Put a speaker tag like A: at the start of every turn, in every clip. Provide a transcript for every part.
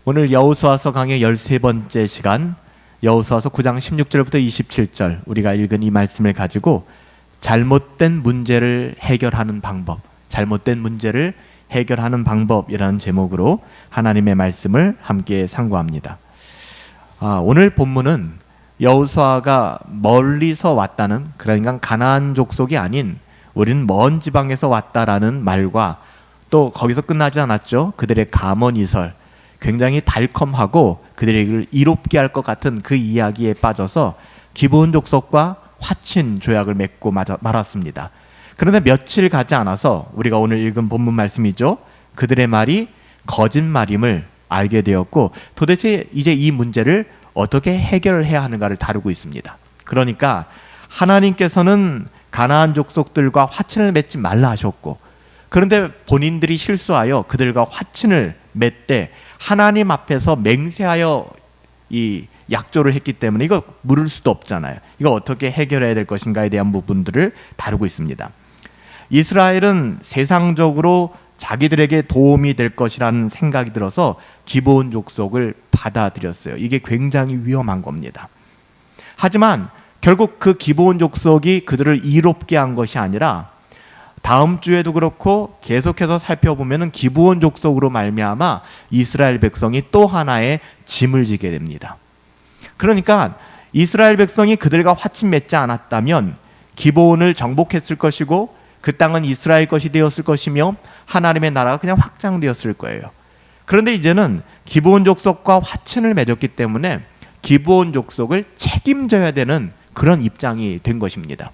A: 오늘 여호수아서 강의 13번째 시간, 여호수아서 9장 16절부터 27절 우리가 읽은 이 말씀을 가지고 잘못된 문제를 해결하는 방법, 잘못된 문제를 해결하는 방법이라는 제목으로 하나님의 말씀을 함께 상고합니다. 오늘 본문은 여호수아가 멀리서 왔다는, 그러니까 가나안 족속이 아닌 우리는 먼 지방에서 왔다라는 말과 또 거기서 끝나지 않았죠. 그들의 감언이설, 굉장히 달콤하고 그들에게 이롭게 할 것 같은 그 이야기에 빠져서 기브온 족속과 화친 조약을 맺고 말았습니다. 그런데 며칠 가지 않아서 우리가 오늘 읽은 본문 말씀이죠. 그들의 말이 거짓말임을 알게 되었고 도대체 이제 이 문제를 어떻게 해결해야 하는가를 다루고 있습니다. 그러니까 하나님께서는 가나안 족속들과 화친을 맺지 말라 하셨고, 그런데 본인들이 실수하여 그들과 화친을 맺되 하나님 앞에서 맹세하여 이 약조를 했기 때문에 이거 물을 수도 없잖아요. 이거 어떻게 해결해야 될 것인가에 대한 부분들을 다루고 있습니다. 이스라엘은 세상적으로 자기들에게 도움이 될 것이라는 생각이 들어서 기브온 족속을 받아들였어요. 이게 굉장히 위험한 겁니다. 하지만 결국 그 기브온 족속이 그들을 이롭게 한 것이 아니라 다음 주에도 그렇고 계속해서 살펴보면 기브온 족속으로 말미암아 이스라엘 백성이 또 하나의 짐을 지게 됩니다. 그러니까 이스라엘 백성이 그들과 화친 맺지 않았다면 기브온을 정복했을 것이고 그 땅은 이스라엘 것이 되었을 것이며 하나님의 나라가 그냥 확장되었을 거예요. 그런데 이제는 기브온 족속과 화친을 맺었기 때문에 기브온 족속을 책임져야 되는 그런 입장이 된 것입니다.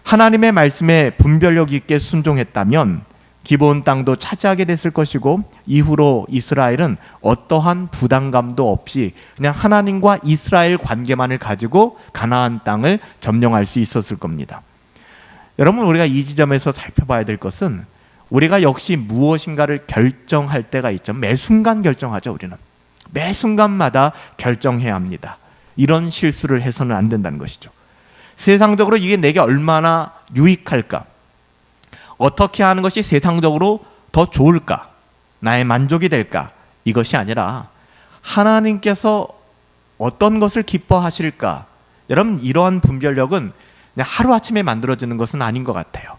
A: 하나님의 말씀에 분별력 있게 순종했다면 기브온 땅도 차지하게 됐을 것이고 이후로 이스라엘은 어떠한 부담감도 없이 그냥 하나님과 이스라엘 관계만을 가지고 가나안 땅을 점령할 수 있었을 겁니다. 여러분, 우리가 이 지점에서 살펴봐야 될 것은 우리가 역시 무엇인가를 결정할 때가 있죠. 매 순간 결정하죠. 우리는 매 순간마다 결정해야 합니다. 이런 실수를 해서는 안 된다는 것이죠. 세상적으로 이게 내게 얼마나 유익할까? 어떻게 하는 것이 세상적으로 더 좋을까? 나의 만족이 될까? 이것이 아니라 하나님께서 어떤 것을 기뻐하실까? 여러분, 이러한 분별력은 그냥 하루아침에 만들어지는 것은 아닌 것 같아요.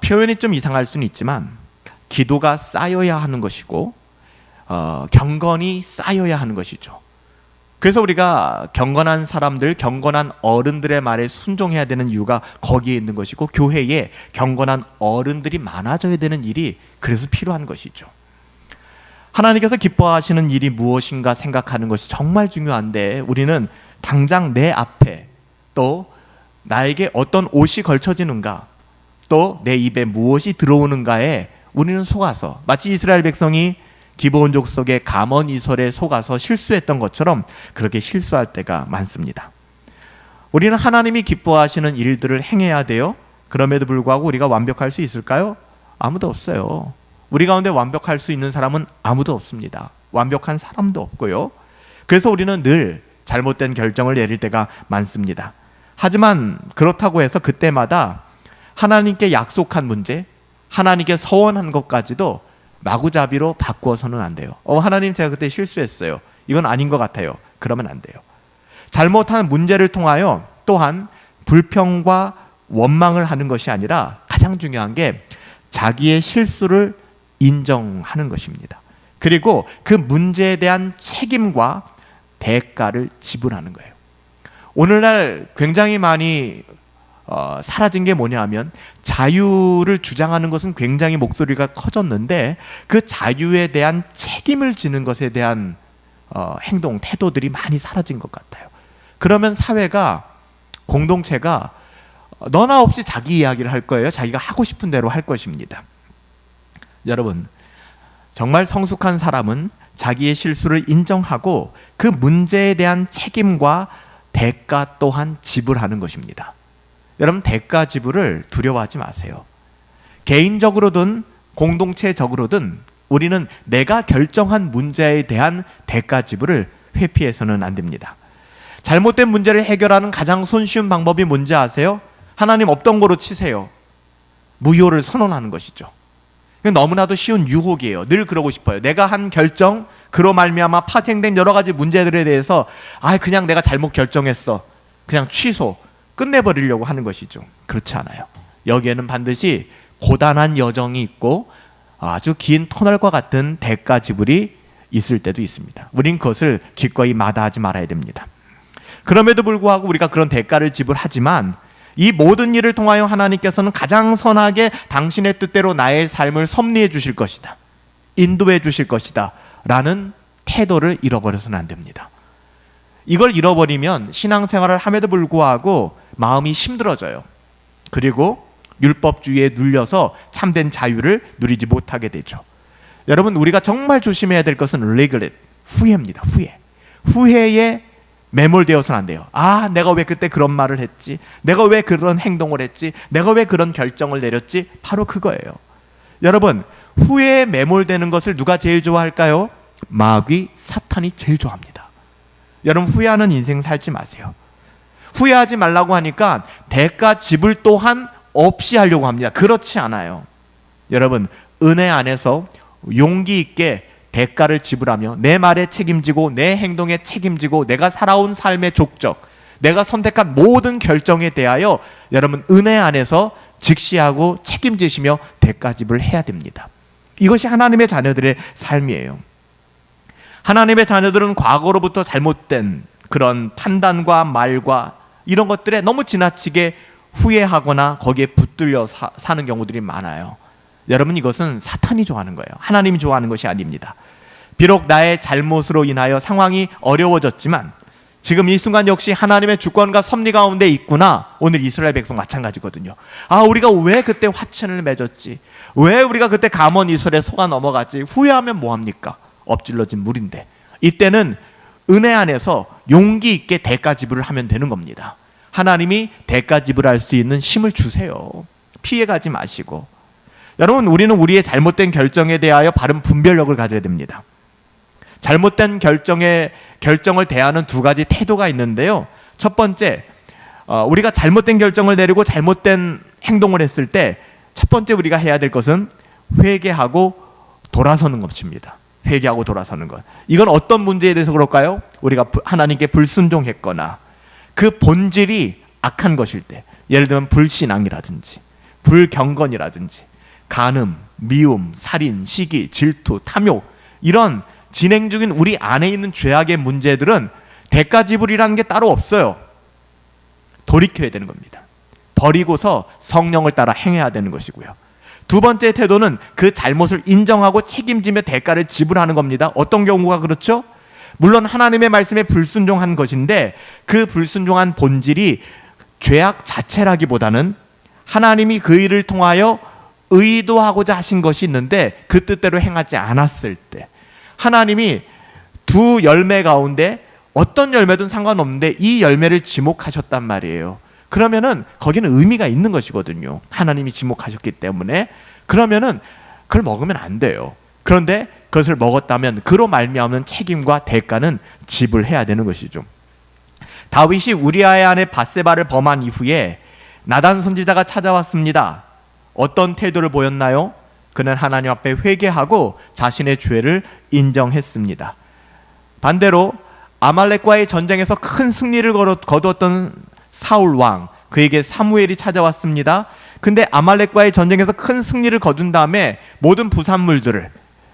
A: 표현이 좀 이상할 수는 있지만 기도가 쌓여야 하는 것이고 경건이 쌓여야 하는 것이죠. 그래서 우리가 경건한 사람들, 경건한 어른들의 말에 순종해야 되는 이유가 거기에 있는 것이고 교회에 경건한 어른들이 많아져야 되는 일이 그래서 필요한 것이죠. 하나님께서 기뻐하시는 일이 무엇인가 생각하는 것이 정말 중요한데 우리는 당장 내 앞에 또 나에게 어떤 옷이 걸쳐지는가 또 내 입에 무엇이 들어오는가에 우리는 속아서 마치 이스라엘 백성이 기브온 족속의 감언이설에 속아서 실수했던 것처럼 그렇게 실수할 때가 많습니다. 우리는 하나님이 기뻐하시는 일들을 행해야 돼요. 그럼에도 불구하고 우리가 완벽할 수 있을까요? 아무도 없어요. 우리 가운데 완벽할 수 있는 사람은 아무도 없습니다. 완벽한 사람도 없고요. 그래서 우리는 늘 잘못된 결정을 내릴 때가 많습니다. 하지만 그렇다고 해서 그때마다 하나님께 약속한 문제, 하나님께 서원한 것까지도 마구잡이로 바꾸어서는 안 돼요. 하나님, 제가 그때 실수했어요. 이건 아닌 것 같아요. 그러면 안 돼요. 잘못한 문제를 통하여 또한 불평과 원망을 하는 것이 아니라 가장 중요한 게 자기의 실수를 인정하는 것입니다. 그리고 그 문제에 대한 책임과 대가를 지불하는 거예요. 오늘날 굉장히 많이 사라진 게 뭐냐 하면 자유를 주장하는 것은 굉장히 목소리가 커졌는데 그 자유에 대한 책임을 지는 것에 대한 행동, 태도들이 많이 사라진 것 같아요. 그러면 사회가, 공동체가 너나 없이 자기 이야기를 할 거예요. 자기가 하고 싶은 대로 할 것입니다. 여러분, 정말 성숙한 사람은 자기의 실수를 인정하고 그 문제에 대한 책임과 대가 또한 지불하는 것입니다. 여러분, 대가 지불을 두려워하지 마세요. 개인적으로든 공동체적으로든 우리는 내가 결정한 문제에 대한 대가 지불을 회피해서는 안 됩니다. 잘못된 문제를 해결하는 가장 손쉬운 방법이 뭔지 아세요? 하나님 없던 거로 치세요. 무효를 선언하는 것이죠. 너무나도 쉬운 유혹이에요. 늘 그러고 싶어요. 내가 한 결정, 그로 말미암아 파생된 여러 가지 문제들에 대해서 그냥 내가 잘못 결정했어, 그냥 취소, 끝내버리려고 하는 것이죠. 그렇지 않아요. 여기에는 반드시 고단한 여정이 있고 아주 긴 터널과 같은 대가 지불이 있을 때도 있습니다. 우린 그것을 기꺼이 마다하지 말아야 됩니다. 그럼에도 불구하고 우리가 그런 대가를 지불하지만 이 모든 일을 통하여 하나님께서는 가장 선하게 당신의 뜻대로 나의 삶을 섭리해 주실 것이다, 인도해 주실 것이다 라는 태도를 잃어버려서는 안 됩니다. 이걸 잃어버리면 신앙생활을 함에도 불구하고 마음이 힘들어져요. 그리고 율법주의에 눌려서 참된 자유를 누리지 못하게 되죠. 여러분, 우리가 정말 조심해야 될 것은 regret, 후회입니다. 후회에 매몰되어서는 안 돼요. 내가 왜 그때 그런 말을 했지? 내가 왜 그런 행동을 했지? 내가 왜 그런 결정을 내렸지? 바로 그거예요. 여러분, 후회에 매몰되는 것을 누가 제일 좋아할까요? 마귀, 사탄이 제일 좋아합니다. 여러분, 후회하는 인생 살지 마세요. 후회하지 말라고 하니까 대가 지불 또한 없이 하려고 합니다. 그렇지 않아요. 여러분, 은혜 안에서 용기 있게 대가를 지불하며 내 말에 책임지고 내 행동에 책임지고 내가 살아온 삶의 족적, 내가 선택한 모든 결정에 대하여 여러분 은혜 안에서 직시하고 책임지시며 대가 지불을 해야 됩니다. 이것이 하나님의 자녀들의 삶이에요. 하나님의 자녀들은 과거로부터 잘못된 그런 판단과 말과 이런 것들에 너무 지나치게 후회하거나 거기에 붙들려 사는 경우들이 많아요. 여러분, 이것은 사탄이 좋아하는 거예요. 하나님이 좋아하는 것이 아닙니다. 비록 나의 잘못으로 인하여 상황이 어려워졌지만 지금 이 순간 역시 하나님의 주권과 섭리 가운데 있구나. 오늘 이스라엘 백성 마찬가지거든요. 우리가 왜 그때 화친을 맺었지? 왜 우리가 그때 가문 이설에 속아 넘어갔지? 후회하면 뭐합니까? 엎질러진 물인데. 이때는 은혜 안에서 용기 있게 대가 지불을 하면 되는 겁니다. 하나님이 대가 지불할 수 있는 힘을 주세요. 피해가지 마시고. 여러분, 우리는 우리의 잘못된 결정에 대하여 바른 분별력을 가져야 됩니다. 잘못된 결정을 대하는 두 가지 태도가 있는데요. 첫 번째, 우리가 잘못된 결정을 내리고 잘못된 행동을 했을 때 첫 번째 우리가 해야 될 것은 회개하고 돌아서는 것입니다. 회개하고 돌아서는 것. 이건 어떤 문제에 대해서 그럴까요? 우리가 하나님께 불순종했거나 그 본질이 악한 것일 때, 예를 들면 불신앙이라든지 불경건이라든지 간음, 미움, 살인, 시기, 질투, 탐욕, 이런 진행 중인 우리 안에 있는 죄악의 문제들은 대가 지불이라는 게 따로 없어요. 돌이켜야 되는 겁니다. 버리고서 성령을 따라 행해야 되는 것이고요. 두 번째 태도는 그 잘못을 인정하고 책임지며 대가를 지불하는 겁니다. 어떤 경우가 그렇죠? 물론 하나님의 말씀에 불순종한 것인데 그 불순종한 본질이 죄악 자체라기보다는 하나님이 그 일을 통하여 의도하고자 하신 것이 있는데 그 뜻대로 행하지 않았을 때, 하나님이 두 열매 가운데 어떤 열매든 상관없는데 이 열매를 지목하셨단 말이에요. 그러면은 거기는 의미가 있는 것이거든요. 하나님이 지목하셨기 때문에. 그러면은 그걸 먹으면 안 돼요. 그런데 그것을 먹었다면 그로 말미암는 책임과 대가는 지불해야 되는 것이죠. 다윗이 우리아의 아내 밧세바를 범한 이후에 나단 선지자가 찾아왔습니다. 어떤 태도를 보였나요? 그는 하나님 앞에 회개하고 자신의 죄를 인정했습니다. 반대로 아말렉과의 전쟁에서 큰 승리를 거두었던 사울 왕, 그에게 사무엘이 찾아왔습니다. 근데 아말렉과의 전쟁에서 큰 승리를 거둔 다음에 모든 부산물들을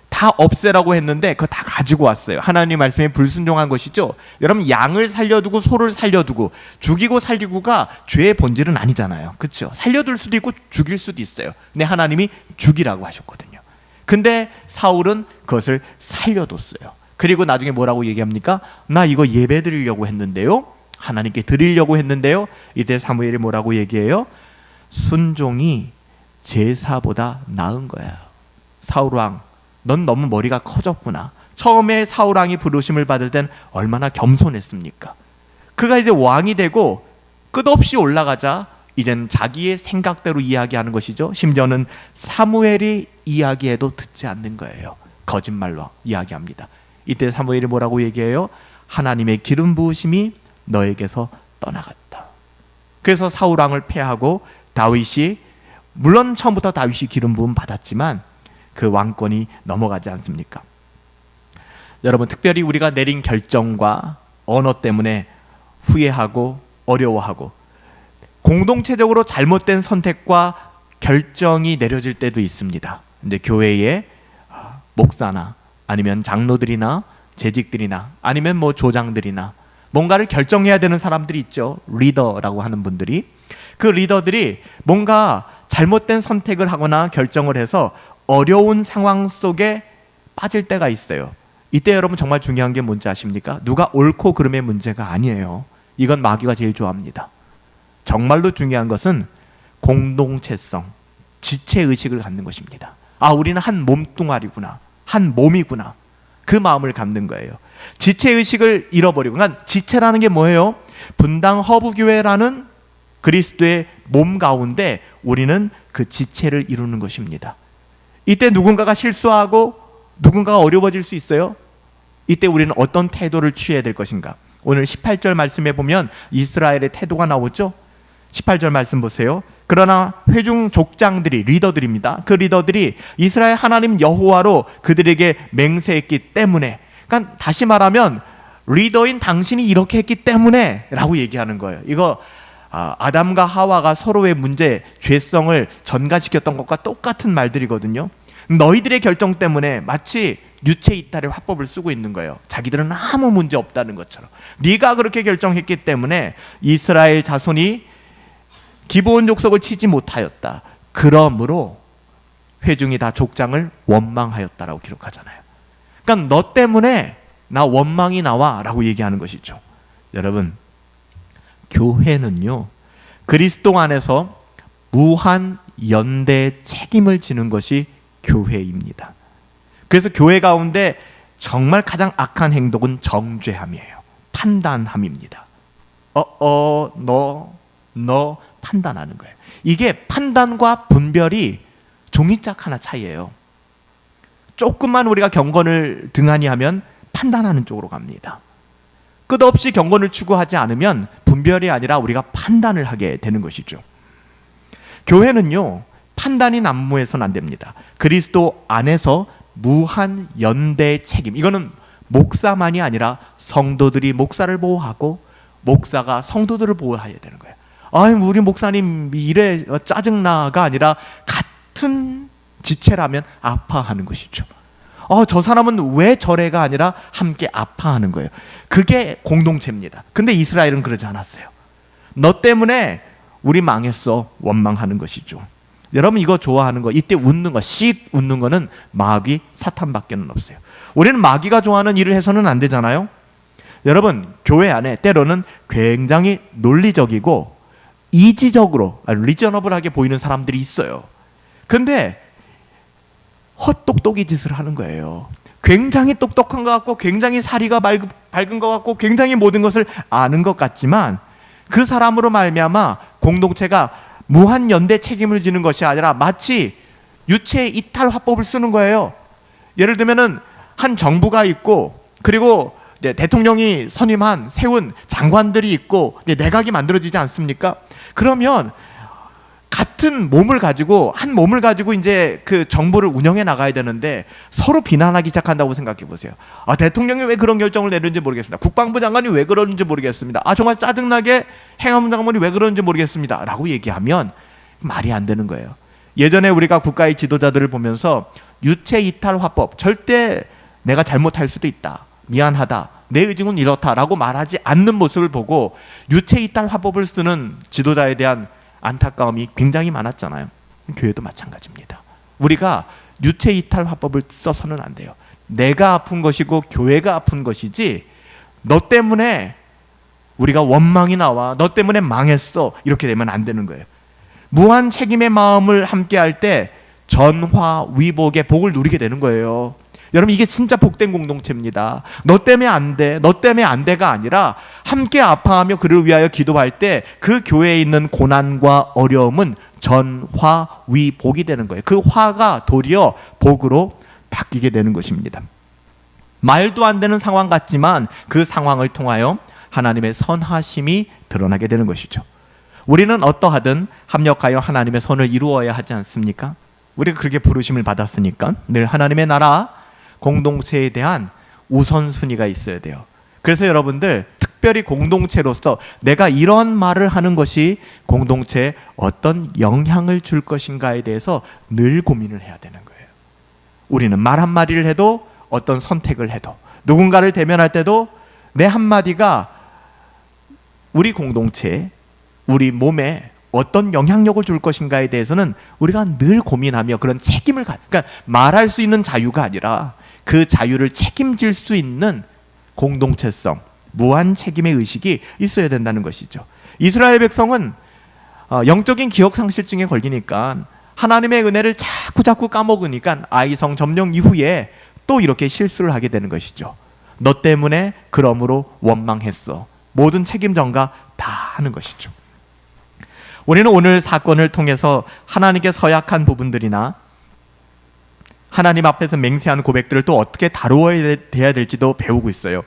A: 다 없애라고 했는데 그거 다 가지고 왔어요. 하나님 말씀에 불순종한 것이죠. 여러분, 양을 살려두고 소를 살려두고 죽이고 살리고가 죄의 본질은 아니잖아요. 그렇죠? 살려둘 수도 있고 죽일 수도 있어요. 근데 하나님이 죽이라고 하셨거든요. 근데 사울은 그것을 살려뒀어요. 그리고 나중에 뭐라고 얘기합니까? 나 이거 예배 드리려고 했는데요, 하나님께 드리려고 했는데요. 이때 사무엘이 뭐라고 얘기해요? 순종이 제사보다 나은 거야. 사울왕, 넌 너무 머리가 커졌구나. 처음에 사울왕이 부르심을 받을 땐 얼마나 겸손했습니까? 그가 이제 왕이 되고 끝없이 올라가자 이젠 자기의 생각대로 이야기하는 것이죠. 심지어는 사무엘이 이야기해도 듣지 않는 거예요. 거짓말로 이야기합니다. 이때 사무엘이 뭐라고 얘기해요? 하나님의 기름 부으심이 너에게서 떠나갔다. 그래서 사울왕을 패하고 다윗이, 물론 처음부터 다윗이 기름 부음 받았지만 그 왕권이 넘어가지 않습니까? 여러분, 특별히 우리가 내린 결정과 언어 때문에 후회하고 어려워하고 공동체적으로 잘못된 선택과 결정이 내려질 때도 있습니다. 근데 교회의 목사나 아니면 장로들이나 재직들이나 아니면 뭐 조장들이나 뭔가를 결정해야 되는 사람들이 있죠. 리더라고 하는 분들이. 그 리더들이 뭔가 잘못된 선택을 하거나 결정을 해서 어려운 상황 속에 빠질 때가 있어요. 이때 여러분 정말 중요한 게 뭔지 아십니까? 누가 옳고 그름의 문제가 아니에요. 이건 마귀가 제일 좋아합니다. 정말로 중요한 것은 공동체성, 지체의식을 갖는 것입니다. 아, 우리는 한 몸뚱아리구나, 한 몸이구나, 그 마음을 갖는 거예요. 지체의식을 잃어버리고, 그러니까 지체라는 게 뭐예요? 분당 허브교회라는 그리스도의 몸 가운데 우리는 그 지체를 이루는 것입니다. 이때 누군가가 실수하고 누군가가 어려워질 수 있어요. 이때 우리는 어떤 태도를 취해야 될 것인가? 오늘 18절 말씀에 보면 이스라엘의 태도가 나오죠. 18절 말씀 보세요. 그러나 회중 족장들이, 리더들입니다. 그 리더들이 이스라엘 하나님 여호와로 그들에게 맹세했기 때문에, 그러니까 다시 말하면 리더인 당신이 이렇게 했기 때문에 라고 얘기하는 거예요. 이거 아담과 하와가 서로의 문제, 죄성을 전가시켰던 것과 똑같은 말들이거든요. 너희들의 결정 때문에 마치 유체 이탈의 화법을 쓰고 있는 거예요. 자기들은 아무 문제 없다는 것처럼. 네가 그렇게 결정했기 때문에 이스라엘 자손이 기브온 족속을 치지 못하였다. 그러므로 회중이 다 족장을 원망하였다라고 기록하잖아요. 그러니까 너 때문에 나 원망이 나와 라고 얘기하는 것이죠. 여러분, 교회는요, 그리스도 안에서 무한 연대 책임을 지는 것이 교회입니다. 그래서 교회 가운데 정말 가장 악한 행동은 정죄함이에요. 판단함입니다. 너 판단하는 거예요. 이게 판단과 분별이 종이짝 하나 차이예요. 조금만 우리가 경건을 등한히 하면 판단하는 쪽으로 갑니다. 끝없이 경건을 추구하지 않으면 분별이 아니라 우리가 판단을 하게 되는 것이죠. 교회는요, 판단이 난무해서는 안 됩니다. 그리스도 안에서 무한 연대 책임. 이거는 목사만이 아니라 성도들이 목사를 보호하고 목사가 성도들을 보호해야 되는 거예요. 우리 목사님 이래 짜증나가 아니라 같은 지체라면 아파하는 것이죠. 저 사람은 왜 저래가 아니라 함께 아파하는 거예요. 그게 공동체입니다. 근데 이스라엘은 그러지 않았어요. 너 때문에 우리 망했어, 원망하는 것이죠. 여러분, 이거 좋아하는 거, 이때 웃는 거, 씩 웃는 거는 마귀, 사탄밖에는 없어요. 우리는 마귀가 좋아하는 일을 해서는 안 되잖아요. 여러분, 교회 안에 때로는 굉장히 논리적이고 이지적으로 리저너블하게 보이는 사람들이 있어요. 근데 헛똑똑이 짓을 하는 거예요. 굉장히 똑똑한 것 같고 굉장히 사리가 밝은 것 같고 굉장히 모든 것을 아는 것 같지만 그 사람으로 말미암아 공동체가 무한 연대 책임을 지는 것이 아니라 마치 유체 이탈 화법을 쓰는 거예요. 예를 들면은 한 정부가 있고 그리고 대통령이 세운 장관들이 있고 내각이 만들어지지 않습니까? 그러면 같은 몸을 가지고 이제 그 정부를 운영해 나가야 되는데 서로 비난하기 시작한다고 생각해 보세요. 대통령이 왜 그런 결정을 내렸는지 모르겠습니다. 국방부 장관이 왜 그러는지 모르겠습니다. 정말 짜증나게 행안부 장관이 왜 그러는지 모르겠습니다. 라고 얘기하면 말이 안 되는 거예요. 예전에 우리가 국가의 지도자들을 보면서 유체 이탈 화법, 절대 내가 잘못할 수도 있다, 미안하다, 내 의중은 이렇다라고 말하지 않는 모습을 보고 유체 이탈 화법을 쓰는 지도자에 대한 안타까움이 굉장히 많았잖아요. 교회도 마찬가지입니다. 우리가 유체 이탈 화법을 써서는 안 돼요. 내가 아픈 것이고 교회가 아픈 것이지 너 때문에 우리가 원망이 나와, 너 때문에 망했어, 이렇게 되면 안 되는 거예요. 무한 책임의 마음을 함께 할 때 전화위복의 복을 누리게 되는 거예요. 여러분, 이게 진짜 복된 공동체입니다. 너 때문에 안 돼, 너 때문에 안 돼가 아니라 함께 아파하며 그를 위하여 기도할 때 그 교회에 있는 고난과 어려움은 전화위복이 되는 거예요. 그 화가 도리어 복으로 바뀌게 되는 것입니다. 말도 안 되는 상황 같지만 그 상황을 통하여 하나님의 선하심이 드러나게 되는 것이죠. 우리는 어떠하든 합력하여 하나님의 선을 이루어야 하지 않습니까? 우리가 그렇게 부르심을 받았으니까 늘 하나님의 나라, 공동체에 대한 우선순위가 있어야 돼요. 그래서 여러분들 특별히 공동체로서 내가 이런 말을 하는 것이 공동체에 어떤 영향을 줄 것인가에 대해서 늘 고민을 해야 되는 거예요. 우리는 말 한마디를 해도 어떤 선택을 해도 누군가를 대면할 때도 내 한마디가 우리 공동체에 우리 몸에 어떤 영향력을 줄 것인가에 대해서는 우리가 늘 고민하며 그런 책임을 그러니까 말할 수 있는 자유가 아니라 그 자유를 책임질 수 있는 공동체성, 무한 책임의 의식이 있어야 된다는 것이죠. 이스라엘 백성은 영적인 기억 상실증에 걸리니까 하나님의 은혜를 자꾸 까먹으니까 아이성 점령 이후에 또 이렇게 실수를 하게 되는 것이죠. 너 때문에 그러므로 원망했어. 모든 책임 전가 다 하는 것이죠. 우리는 오늘 사건을 통해서 하나님께 서약한 부분들이나 하나님 앞에서 맹세하는 고백들을 또 어떻게 다루어야 될지도 배우고 있어요.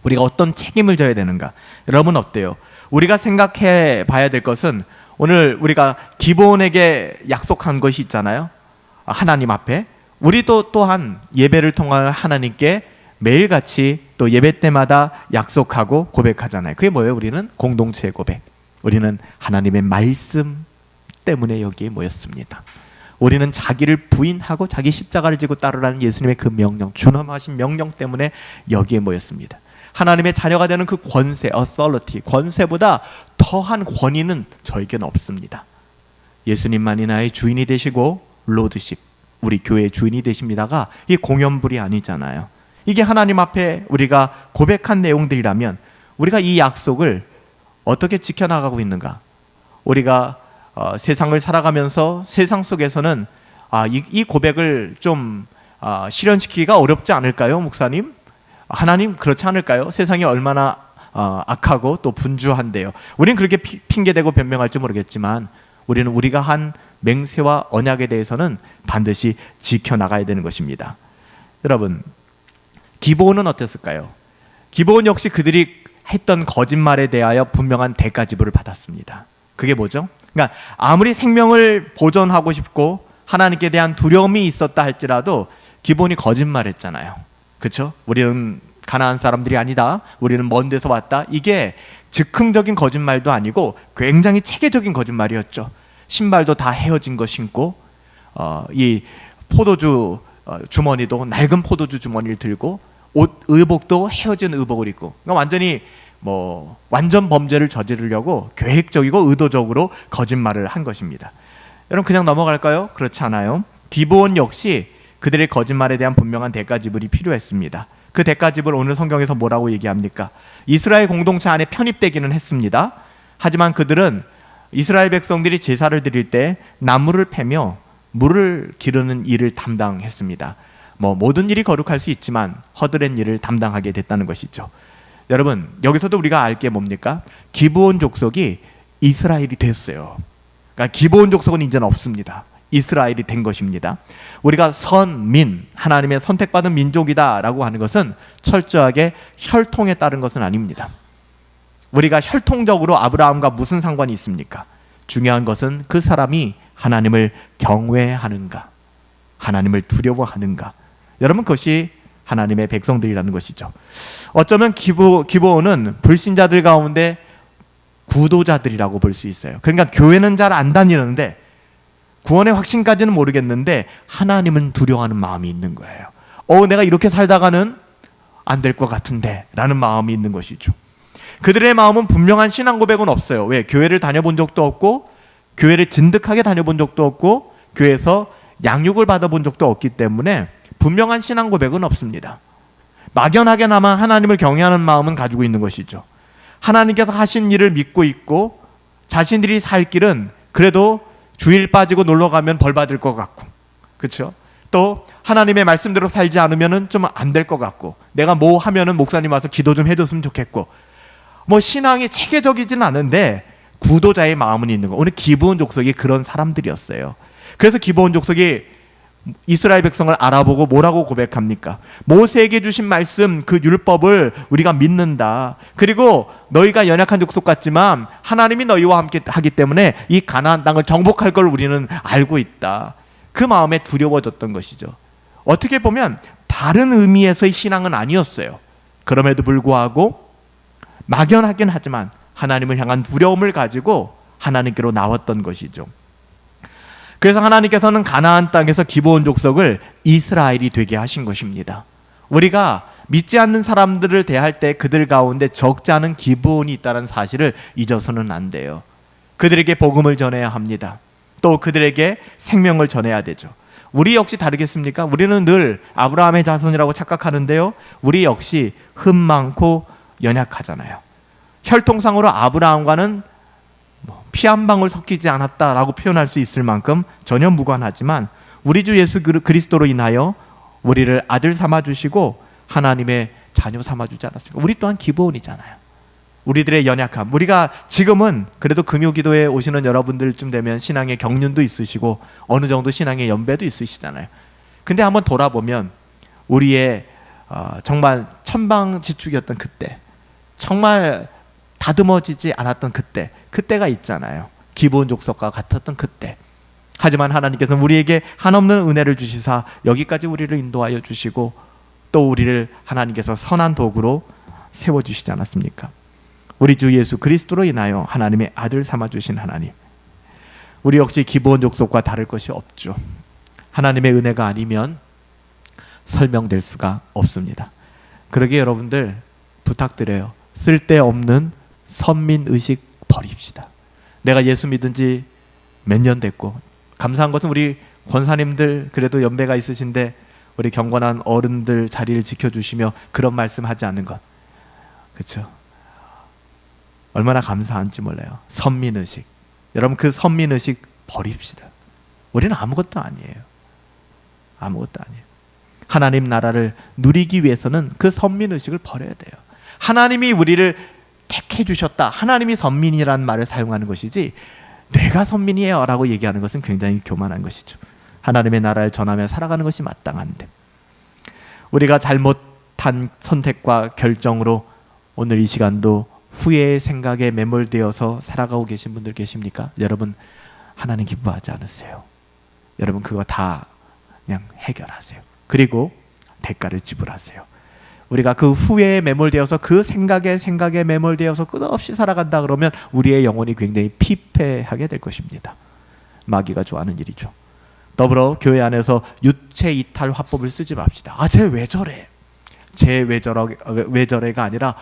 A: 우리가 어떤 책임을 져야 되는가? 여러분 어때요? 우리가 생각해 봐야 될 것은 오늘 우리가 기본에게 약속한 것이 있잖아요. 하나님 앞에 우리도 또한 예배를 통하여 하나님께 매일같이 또 예배 때마다 약속하고 고백하잖아요. 그게 뭐예요? 우리는 공동체의 고백. 우리는 하나님의 말씀 때문에 여기에 모였습니다. 우리는 자기를 부인하고 자기 십자가를 지고 따르라는 예수님의 그 명령, 준엄하신 명령 때문에 여기에 모였습니다. 하나님의 자녀가 되는 그 권세, authority, 권세보다 더한 권위는 저에게는 없습니다. 예수님만이 나의 주인이 되시고 로드십, 우리 교회의 주인이 되십니다가 이게 공연불이 아니잖아요. 이게 하나님 앞에 우리가 고백한 내용들이라면 우리가 이 약속을 어떻게 지켜나가고 있는가? 우리가 세상을 살아가면서 세상 속에서는 이 고백을 좀 실현시키기가 어렵지 않을까요, 목사님? 하나님 그렇지 않을까요? 세상이 얼마나 악하고 또 분주한데요. 우리는 그렇게 핑계대고 변명할지 모르겠지만 우리는 우리가 한 맹세와 언약에 대해서는 반드시 지켜나가야 되는 것입니다. 여러분, 기브온은 어땠을까요? 기브온 역시 그들이 했던 거짓말에 대하여 분명한 대가지불을 받았습니다. 그게 뭐죠? 그러니까 아무리 생명을 보존하고 싶고 하나님께 대한 두려움이 있었다 할지라도 기브온이 거짓말했잖아요. 그렇죠? 우리는 가나안 사람들이 아니다. 우리는 먼 데서 왔다. 이게 즉흥적인 거짓말도 아니고 굉장히 체계적인 거짓말이었죠. 신발도 다 헤어진 거 신고 이 포도주 주머니도 낡은 포도주 주머니를 들고 의복도 헤어진 의복을 입고 그러니까 완전히 완전 범죄를 저지르려고 계획적이고 의도적으로 거짓말을 한 것입니다. 여러분 그냥 넘어갈까요? 그렇지 않아요. 기브온 역시 그들의 거짓말에 대한 분명한 대가지불이 필요했습니다. 그 대가지불 오늘 성경에서 뭐라고 얘기합니까? 이스라엘 공동체 안에 편입되기는 했습니다. 하지만 그들은 이스라엘 백성들이 제사를 드릴 때 나무를 패며 물을 기르는 일을 담당했습니다. 모든 일이 거룩할 수 있지만 허드렛 일을 담당하게 됐다는 것이죠. 여러분 여기서도 우리가 알 게 뭡니까? 기브온 족속이 이스라엘이 됐어요. 그러니까 기브온 족속은 이제는 없습니다. 이스라엘이 된 것입니다. 우리가 선민, 하나님의 선택받은 민족이다라고 하는 것은 철저하게 혈통에 따른 것은 아닙니다. 우리가 혈통적으로 아브라함과 무슨 상관이 있습니까? 중요한 것은 그 사람이 하나님을 경외하는가, 하나님을 두려워하는가. 여러분 그것이 하나님의 백성들이라는 것이죠. 어쩌면 기브온은 불신자들 가운데 구도자들이라고 볼 수 있어요. 그러니까 교회는 잘 안 다니는데 구원의 확신까지는 모르겠는데 하나님은 두려워하는 마음이 있는 거예요. 내가 이렇게 살다가는 안 될 것 같은데 라는 마음이 있는 것이죠. 그들의 마음은 분명한 신앙 고백은 없어요. 왜? 교회를 다녀본 적도 없고 교회를 진득하게 다녀본 적도 없고 교회에서 양육을 받아본 적도 없기 때문에 분명한 신앙 고백은 없습니다. 막연하게나마 하나님을 경외하는 마음은 가지고 있는 것이죠. 하나님께서 하신 일을 믿고 있고 자신들이 살 길은 그래도 주일 빠지고 놀러 가면 벌 받을 것 같고, 그렇죠? 또 하나님의 말씀대로 살지 않으면은 좀 안 될 것 같고, 내가 뭐 하면은 목사님 와서 기도 좀 해줬으면 좋겠고, 신앙이 체계적이진 않은데 구도자의 마음은 있는 거. 오늘 기브온 족속이 그런 사람들이었어요. 그래서 기브온 족속이 이스라엘 백성을 알아보고 뭐라고 고백합니까? 모세에게 주신 말씀, 그 율법을 우리가 믿는다. 그리고 너희가 연약한 족속 같지만 하나님이 너희와 함께 하기 때문에 이 가나안 땅을 정복할 걸 우리는 알고 있다. 그 마음에 두려워졌던 것이죠. 어떻게 보면 다른 의미에서의 신앙은 아니었어요. 그럼에도 불구하고 막연하긴 하지만 하나님을 향한 두려움을 가지고 하나님께로 나왔던 것이죠. 그래서 하나님께서는 가나안 땅에서 기브온 족속을 이스라엘이 되게 하신 것입니다. 우리가 믿지 않는 사람들을 대할 때 그들 가운데 적지 않은 기브온이 있다는 사실을 잊어서는 안 돼요. 그들에게 복음을 전해야 합니다. 또 그들에게 생명을 전해야 되죠. 우리 역시 다르겠습니까? 우리는 늘 아브라함의 자손이라고 착각하는데요, 우리 역시 흠 많고 연약하잖아요. 혈통상으로 아브라함과는 피 한 방울 섞이지 않았다라고 표현할 수 있을 만큼 전혀 무관하지만 우리 주 예수 그리스도로 인하여 우리를 아들 삼아주시고 하나님의 자녀 삼아주지 않았습니까? 우리 또한 기브온이잖아요. 우리들의 연약함, 우리가 지금은 그래도 금요기도에 오시는 여러분들쯤 되면 신앙의 경륜도 있으시고 어느 정도 신앙의 연배도 있으시잖아요. 근데 한번 돌아보면 우리의 정말 천방지축이었던 그때, 정말 다듬어지지 않았던 그때가 있잖아요. 기브온 족속과 같았던 그때. 하지만 하나님께서는 우리에게 한없는 은혜를 주시사 여기까지 우리를 인도하여 주시고 또 우리를 하나님께서 선한 도구로 세워주시지 않았습니까? 우리 주 예수 그리스도로 인하여 하나님의 아들 삼아주신 하나님, 우리 역시 기브온 족속과 다를 것이 없죠. 하나님의 은혜가 아니면 설명될 수가 없습니다. 그러기에 여러분들 부탁드려요. 쓸데없는 선민의식 버립시다. 내가 예수 믿은 지 몇 년 됐고, 감사한 것은 우리 권사님들 그래도 연배가 있으신데 우리 경건한 어른들 자리를 지켜주시며 그런 말씀하지 않는 것, 그렇죠? 얼마나 감사한지 몰라요. 선민의식, 여러분 그 선민의식 버립시다. 우리는 아무것도 아니에요. 아무것도 아니에요. 하나님 나라를 누리기 위해서는 그 선민의식을 버려야 돼요. 하나님이 우리를 택해 주셨다, 하나님이 선민이라는 말을 사용하는 것이지 내가 선민이에요 라고 얘기하는 것은 굉장히 교만한 것이죠. 하나님의 나라를 전하며 살아가는 것이 마땅한데, 우리가 잘못한 선택과 결정으로 오늘 이 시간도 후회의 생각에 매몰되어서 살아가고 계신 분들 계십니까? 여러분, 하나님 기뻐하지 않으세요. 여러분 그거 다 그냥 해결하세요. 그리고 대가를 지불하세요. 우리가 그 후회에 매몰되어서 그 생각에 매몰되어서 끝없이 살아간다 그러면 우리의 영혼이 굉장히 피폐하게 될 것입니다. 마귀가 좋아하는 일이죠. 더불어 교회 안에서 유체 이탈 화법을 쓰지 맙시다. 쟤 왜 저래? 쟤 왜 저래가 아니라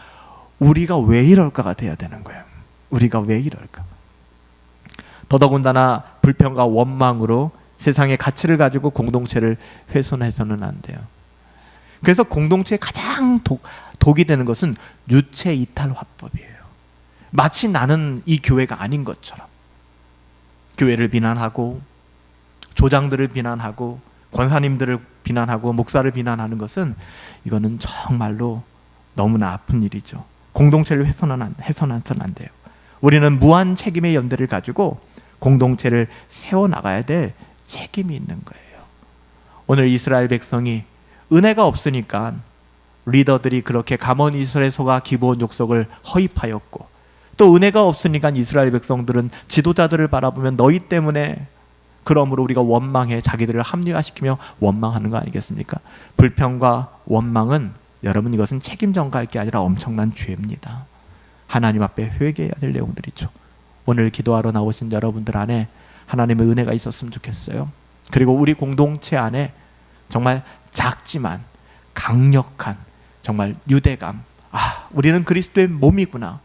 A: 우리가 왜 이럴까가 돼야 되는 거예요. 우리가 왜 이럴까? 더더군다나 불평과 원망으로 세상의 가치를 가지고 공동체를 훼손해서는 안 돼요. 그래서 공동체의 가장 독이 되는 것은 유체 이탈 화법이에요. 마치 나는 이 교회가 아닌 것처럼 교회를 비난하고 조장들을 비난하고 권사님들을 비난하고 목사를 비난하는 것은, 이거는 정말로 너무나 아픈 일이죠. 공동체를 훼손해서는 안 돼요. 우리는 무한 책임의 연대를 가지고 공동체를 세워나가야 될 책임이 있는 거예요. 오늘 이스라엘 백성이 은혜가 없으니까 리더들이 그렇게 가문이스라엘에 속아 기브온 족속을 허입하였고, 또 은혜가 없으니까 이스라엘 백성들은 지도자들을 바라보면 너희 때문에 그러므로 우리가 원망해 자기들을 합리화시키며 원망하는 거 아니겠습니까? 불평과 원망은 여러분 이것은 책임 전가할 게 아니라 엄청난 죄입니다. 하나님 앞에 회개해야 될 내용들이죠. 오늘 기도하러 나오신 여러분들 안에 하나님의 은혜가 있었으면 좋겠어요. 그리고 우리 공동체 안에 정말 작지만 강력한 정말 유대감, 우리는 그리스도의 몸이구나.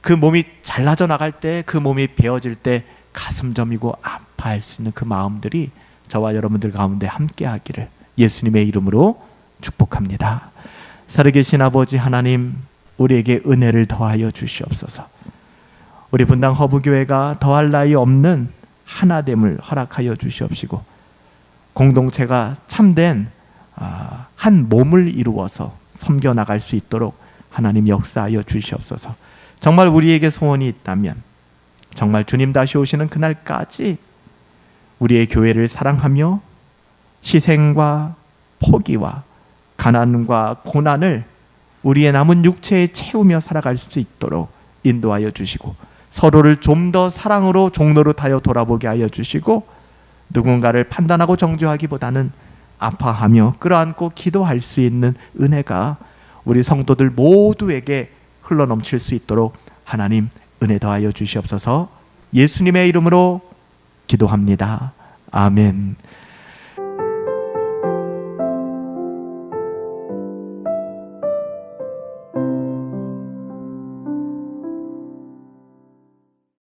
A: 그 몸이 잘라져 나갈 때, 그 몸이 베어질 때 가슴 저미고 아파할 수 있는 그 마음들이 저와 여러분들 가운데 함께 하기를 예수님의 이름으로 축복합니다. 살아계신 아버지 하나님, 우리에게 은혜를 더하여 주시옵소서. 우리 분당 허브교회가 더할 나위 없는 하나됨을 허락하여 주시옵시고, 공동체가 참된 한 몸을 이루어서 섬겨나갈 수 있도록 하나님 역사하여 주시옵소서. 정말 우리에게 소원이 있다면 정말 주님 다시 오시는 그날까지 우리의 교회를 사랑하며 희생과 포기와 가난과 고난을 우리의 남은 육체에 채우며 살아갈 수 있도록 인도하여 주시고, 서로를 좀 더 사랑으로 종노릇하여 돌아보게 하여 주시고, 누군가를 판단하고 정죄하기보다는 아파하며 끌어안고 기도할 수 있는 은혜가 우리 성도들 모두에게 흘러넘칠 수 있도록 하나님 은혜 더하여 주시옵소서. 예수님의 이름으로 기도합니다. 아멘.